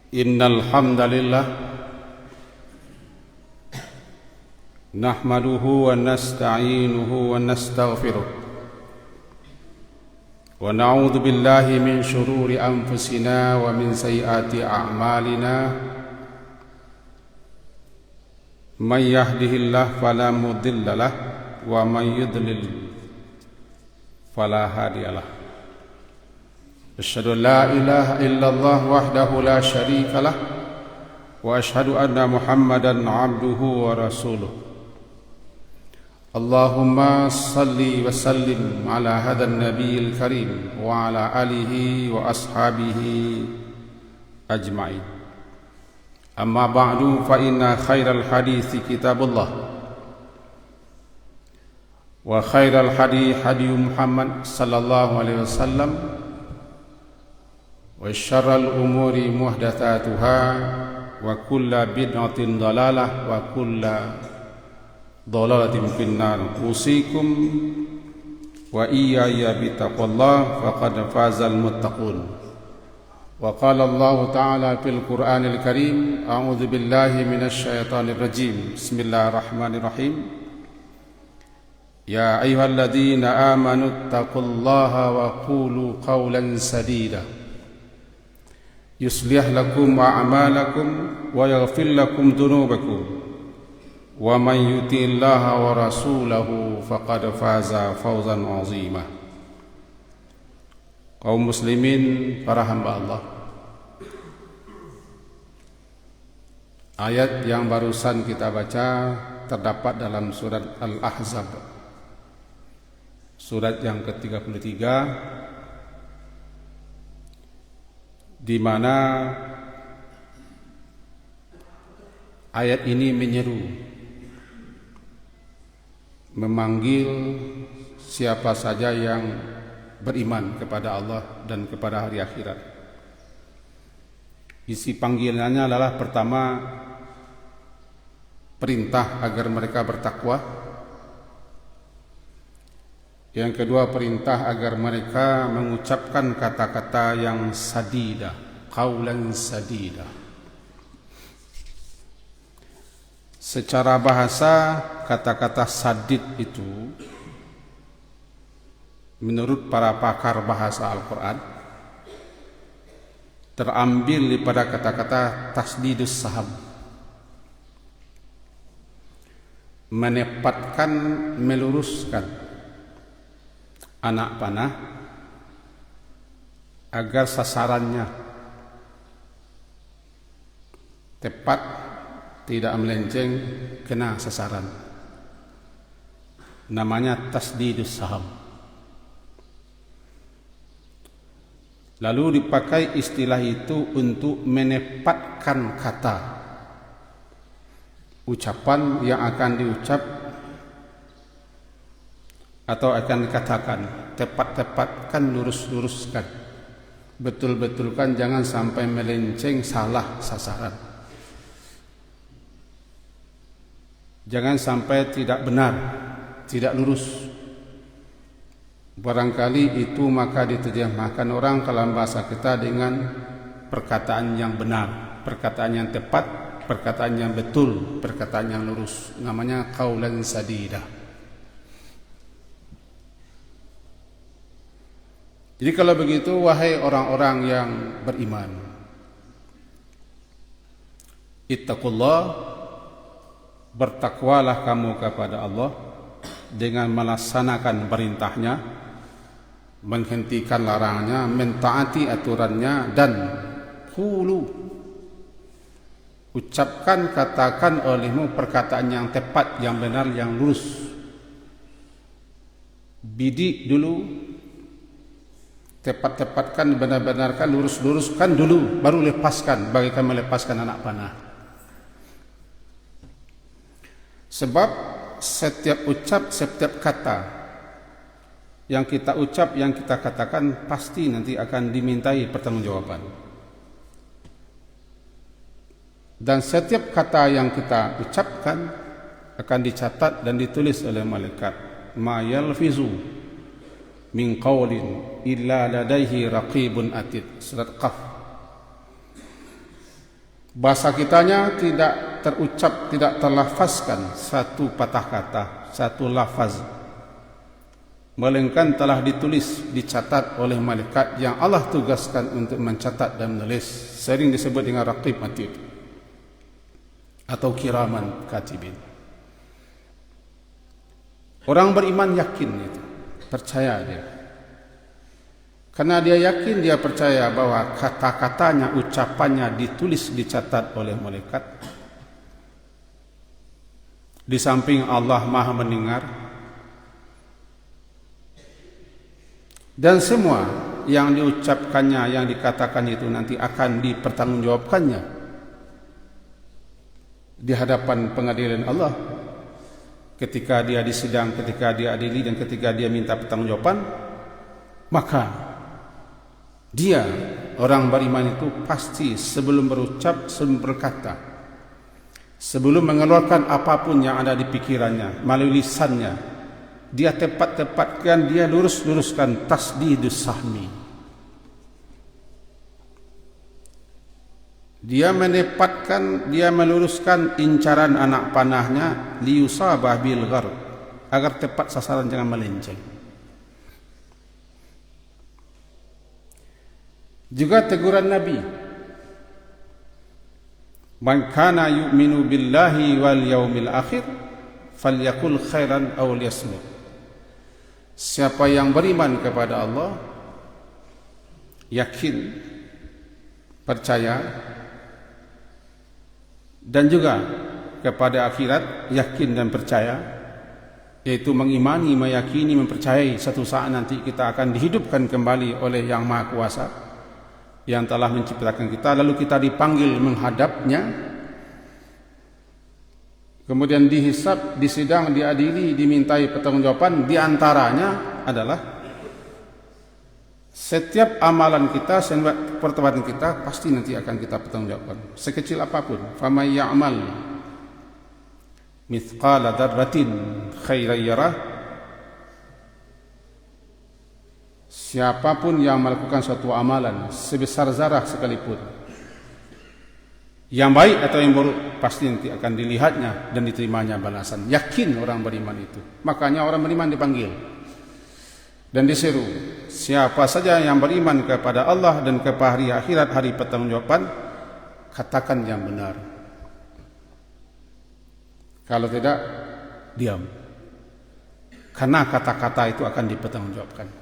Innal hamdalillah nahmaduhu wa nasta'inuhu wa nastaghfiruh wa na'udzu billahi min shururi anfusina wa min sayyiati a'malina. May yahdihillahu fala mudilla lahu wa may yudlil fala hadiya lahu. Asyhadu an la ilaha illallah wahdahu la syarika lah wa asyhadu anna Muhammadan abduhu wa rasuluh. Allahumma salli wa sallim ala hadzal nabiyil karim wa ala alihi wa ashabihi ajma'in. Amma ba'du fa inna khairal hadithi kitabullah wa khairal hadi hadi Muhammad sallallahu alaihi wasallam wa syarrul umuri muhdatsatuha wa kullu bid'atin dhalalah wa kullu dhalalatin finnar. Usikum wa iyaya bittaqwallah faqad fazal muttaqun. Wa qala Allah ta'ala fil Qur'anil Karim, a'udzu billahi minasy syaithanir rajim. Bismillahirrahmanirrahim. Ya ayyuhalladzina amanu taqullaha wa qulu qawlan sadida yuslih lakum a'malakum wa yaghfir lakum dhunubakum wa man yuti'illaha wa rasulahu faqad faza fawzan 'azima. Kaum muslimin, para hamba Allah, ayat yang barusan kita baca terdapat dalam surat Al-Ahzab, surat yang ke-33, di mana ayat ini menyeru, memanggil siapa saja yang beriman kepada Allah dan kepada hari akhirat. Isi panggilannya adalah pertama, perintah agar mereka bertakwa. Yang kedua, perintah agar mereka mengucapkan kata-kata yang sadida, qaulan sadida. Secara bahasa, kata-kata sadid itu menurut para pakar bahasa Al-Quran terambil daripada kata-kata tasdidus saham, menepatkan, meluruskan anak panah agar sasarannya tepat, tidak melenceng, kena sasaran. Namanya tasdidus saham. Lalu dipakai istilah itu untuk menepatkan kata, ucapan yang akan diucap atau akan dikatakan, tepat-tepatkan, lurus-luruskan, betul-betulkan, jangan sampai melenceng, salah sasaran, jangan sampai tidak benar, tidak lurus. Barangkali itu maka diterjemahkan orang dalam bahasa kita dengan perkataan yang benar, perkataan yang tepat, perkataan yang betul, perkataan yang lurus. Namanya qaulan sadida. Jadi kalau begitu, wahai orang-orang yang beriman, ittaqullah, bertakwalah kamu kepada Allah dengan melaksanakan perintahnya, menghentikan larangannya, mentaati aturannya, dan qulu, ucapkan, katakan olehmu perkataan yang tepat, yang benar, yang lurus. Bidik dulu, tepat-tepatkan, benar-benarkan, lurus-luruskan dulu, baru lepaskan, bagaikan melepaskan anak panah. Sebab setiap ucap, setiap kata yang kita ucap, yang kita katakan, pasti nanti akan dimintai pertanggungjawaban. Dan setiap kata yang kita ucapkan akan dicatat dan ditulis oleh malaikat. Ma yalfizu min qawlin illa ladaihi raqibun atid. Surat Qaf. bahasa kitanya tidak terucap, tidak terlafazkan satu patah kata, satu lafaz, melainkan telah ditulis, dicatat oleh malaikat yang Allah tugaskan untuk mencatat dan menulis, sering disebut dengan raqib atid atau kiraman katibin. Orang beriman yakin itu, percaya dia. Karena dia yakin, dia percaya bahwa kata-katanya, ucapannya ditulis, dicatat oleh malaikat. Di samping Allah Maha mendengar, dan semua yang diucapkannya, yang dikatakan itu nanti akan dipertanggungjawabkannya di hadapan pengadilan Allah. Ketika dia disidang, ketika dia adili, dan ketika dia minta pertanggungjawaban, maka dia, orang beriman itu pasti sebelum berucap, sebelum berkata, sebelum mengeluarkan apapun yang ada di pikirannya melalui lisannya, dia tepat-tepatkan, dia lurus-luruskan tasdidus sahmi. Dia menepatkan, dia meluruskan incaran anak panahnya liyusabah bil gharb, agar tepat sasaran, jangan melenceng. Juga teguran Nabi, man kana yu'minu billahi wal yaumil akhir falyakul khairan aw liyasmut. Siapa yang beriman kepada Allah, yakin, percaya, dan juga kepada akhirat, yakin dan percaya, yaitu mengimani, meyakini, mempercayai satu saat nanti kita akan dihidupkan kembali oleh Yang Maha Kuasa yang telah menciptakan kita, lalu kita dipanggil menghadapnya, kemudian dihisab, disidang, diadili, dimintai pertanggungjawaban. Di antaranya adalah setiap amalan kita, setiap perbuatan kita pasti nanti akan kita pertanggungjawabkan, sekecil apapun. Faman ya'mal mithqala dzarratin khairan yarah, siapapun yang melakukan suatu amalan sebesar zarah sekalipun, yang baik atau yang buruk, pasti nanti akan dilihatnya dan diterimanya balasan. Yakin orang beriman itu. Makanya orang beriman dipanggil dan diseru, siapa saja yang beriman kepada Allah dan kepada hari akhirat, hari pertanggungjawaban, katakan yang benar. Kalau tidak, diam. Karena kata-kata itu akan dipertanggungjawabkan.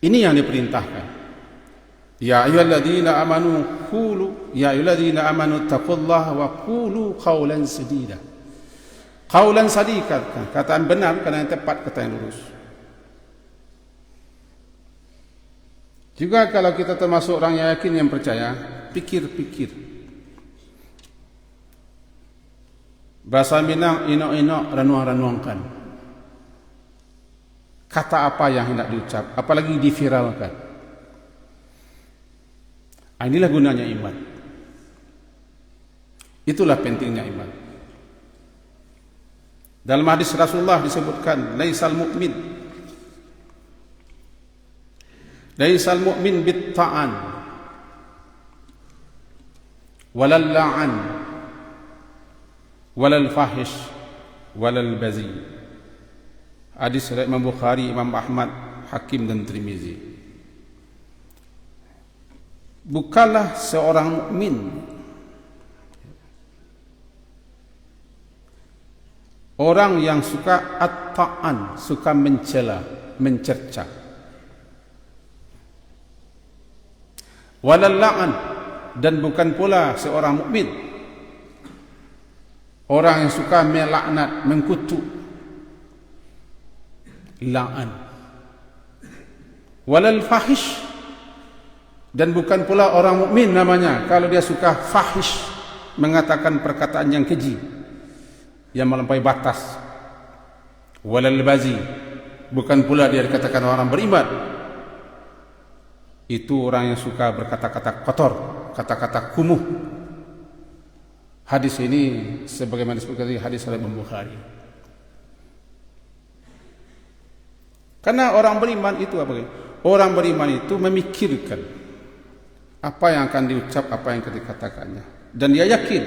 Ini yang diperintahkan. Ya ayyuhalladzina amanu qulu, ya ayyuhalladzina amanu taqullaha wa qulu qawlan sadida. Qawlan sadida, kataan benar, kata yang tepat, kata yang lurus. Juga kalau kita termasuk orang yang yakin, yang percaya, pikir-pikir. Bahasa Minang, inok-inok, ranuang-ranuangkan. Kata apa yang hendak diucap, apalagi diviralkan. Inilah gunanya iman. Itulah pentingnya iman. Dalam hadis Rasulullah disebutkan, laisal mu'min bit-ta'an walal la'an walal fahish walal bazi. Hadis riwayat Imam Bukhari, Imam Ahmad, Hakim dan Tirmizi. Bukanlah seorang mukmin orang yang suka at-ta'an, suka mencela, mencerca. Walal la'an, dan bukan pula seorang mukmin orang yang suka melaknat, mengkutuk. La'an. Walal fahish, dan bukan pula orang mukmin namanya kalau dia suka fahish, mengatakan perkataan yang keji, yang melampaui batas. Walal bazi, bukan pula dia dikatakan orang beriman, itu orang yang suka berkata-kata kotor, kata-kata kumuh. Hadis ini sebagaimana disebutkan di hadis riwayat Imam Bukhari. Karena orang beriman itu apa? Orang beriman itu memikirkan apa yang akan diucap, apa yang akan dikatakannya, dan dia yakin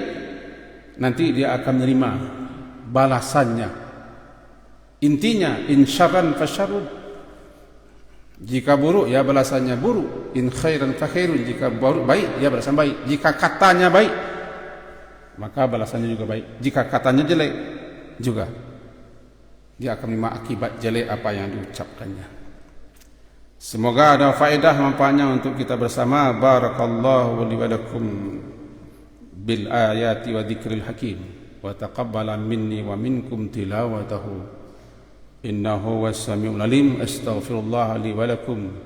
nanti dia akan menerima balasannya. Intinya, in syarran fasyarrun, jika buruk ya balasannya buruk, in khairan fa khairun, jika baik ya balasan baik, jika katanya baik maka balasannya juga baik, jika katanya jelek juga dia akan menerima akibat jelek apa yang diucapkannya. Semoga ada faedah manfaatnya untuk kita bersama. Barakallahu li wa lakum bil ayati wa dzikril hakim wa taqabbala minni wa minkum tilawatahu innahu was samiul alim. Astaghfirullah li wa lakum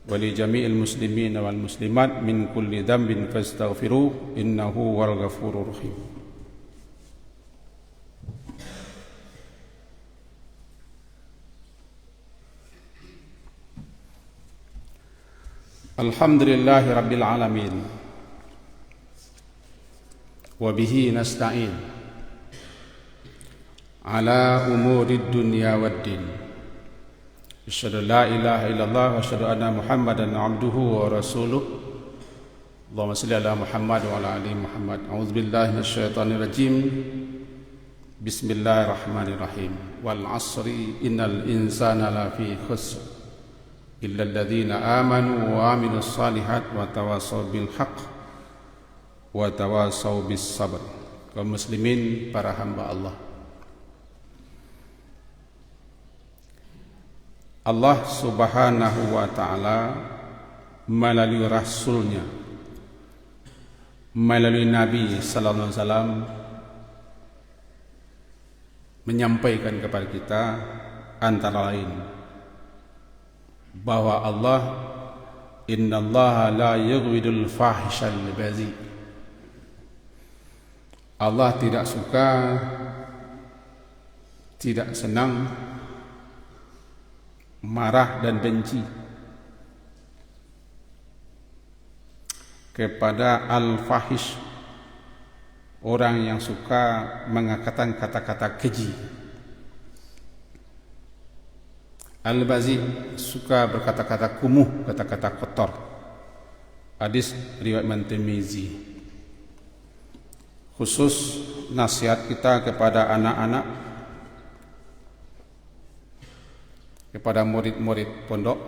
wa li jami'il muslimin wal muslimat min kulli dhanbin fastaghfiruh innahu wal ghafurur rahim. Alhamdulillahi rabbil alamin wa bihi nasta'in ala umurid dunya waddin. Asyhadu la ilaha illallah wa asyhadu anna Muhammadan abduhu wa rasuluh. Allahumma shalli ala Muhammad wa ala ali Muhammad. A'udzu billahi minasyaitonir rajim. Bismillahirrahmanirrahim. Wal 'asri innal insana lafi khusr illa alladhina amanu wa amilus salihat wa tawasaw bil haqq wa tawasaw bis sabr. Kaum muslimin, para hamba Allah, Allah subhanahu wa ta'ala melalui Rasulnya, melalui Nabi sallallahu alaihi wasallam menyampaikan kepada kita antara lain bahwa Allah, innallaha la yughwidul fahishal bazi, Allah tidak suka, tidak senang, marah dan benci kepada al-fahish, orang yang suka mengatakan kata-kata keji. Al-bazi, suka berkata-kata kumuh, kata-kata kotor. Hadis riwayat Tirmizi. Khusus nasihat kita kepada anak-anak, kepada murid-murid pondok,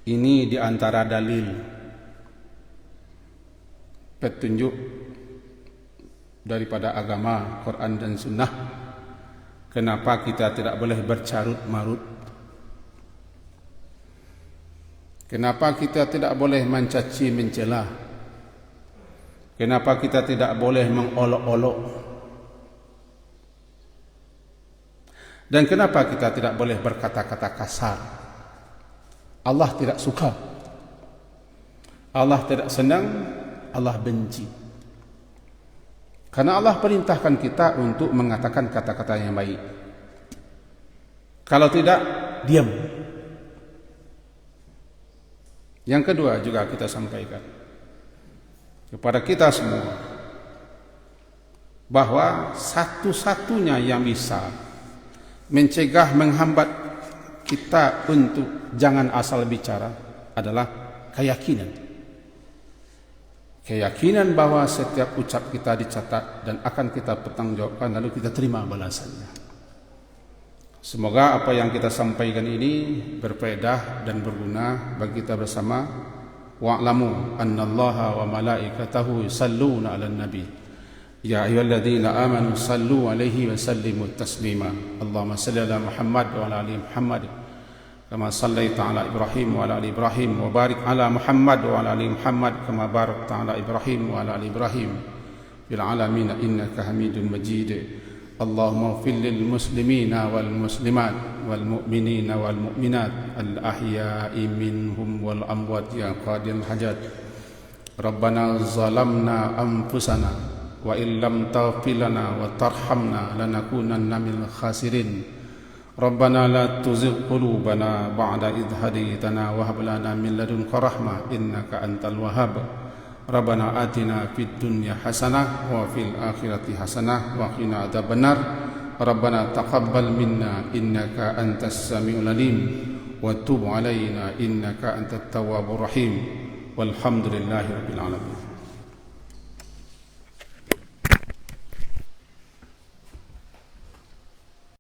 ini di antara dalil petunjuk daripada agama Quran dan Sunnah. Kenapa kita tidak boleh bercarut marut? Kenapa kita tidak boleh mencaci mencela? Kenapa kita tidak boleh mengolok-olok? Dan kenapa kita tidak boleh berkata-kata kasar? Allah tidak suka, Allah tidak senang, Allah benci. Karena Allah perintahkan kita untuk mengatakan kata-kata yang baik. Kalau tidak, diam. Yang kedua juga kita sampaikan kepada kita semua bahwa satu-satunya yang bisa mencegah, menghambat kita untuk jangan asal bicara adalah keyakinan. Keyakinan bahwa setiap ucap kita dicatat dan akan kita pertanggungjawabkan, lalu kita terima balasannya. Semoga apa yang kita sampaikan ini berfaedah dan berguna bagi kita bersama. Wa'lamu annallaha wa malaikatahu yusalluna 'alan nabi ya ayyuhalladzina amanu sallu 'alaihi wa sallimu taslima. Allahumma shalli ala Muhammad wa ala ali Muhammad kama sallaita ala Ibrahim wa ala ali Ibrahim wa barik ala Muhammad wa ala ali Muhammad kama barakta ala Ibrahim wa ala ali Ibrahim fil alamin innaka Hamidum Majid. Allahumma ighfir lil muslimina wal muslimat wal mu'minina wal mu'minat al ahya'i minhum wal amwat ya qadil hajat. Rabbana zalamna anfusana wa illam taghfir lana wa tarhamna lanakunanna minal khasirin. Rabbana la tuzigh qulubana ba'da idh hadaytana wa hab lana min ladunka rahmah innaka antal wahhab. Rabbana atina fid dunya hasanah wa fil akhirati hasanah wa qina adzabannar. Rabbana taqabbal minna innaka antas samiul alim وتب علينا إنك أنت التواب الرحيم والحمد لله رب العالمين.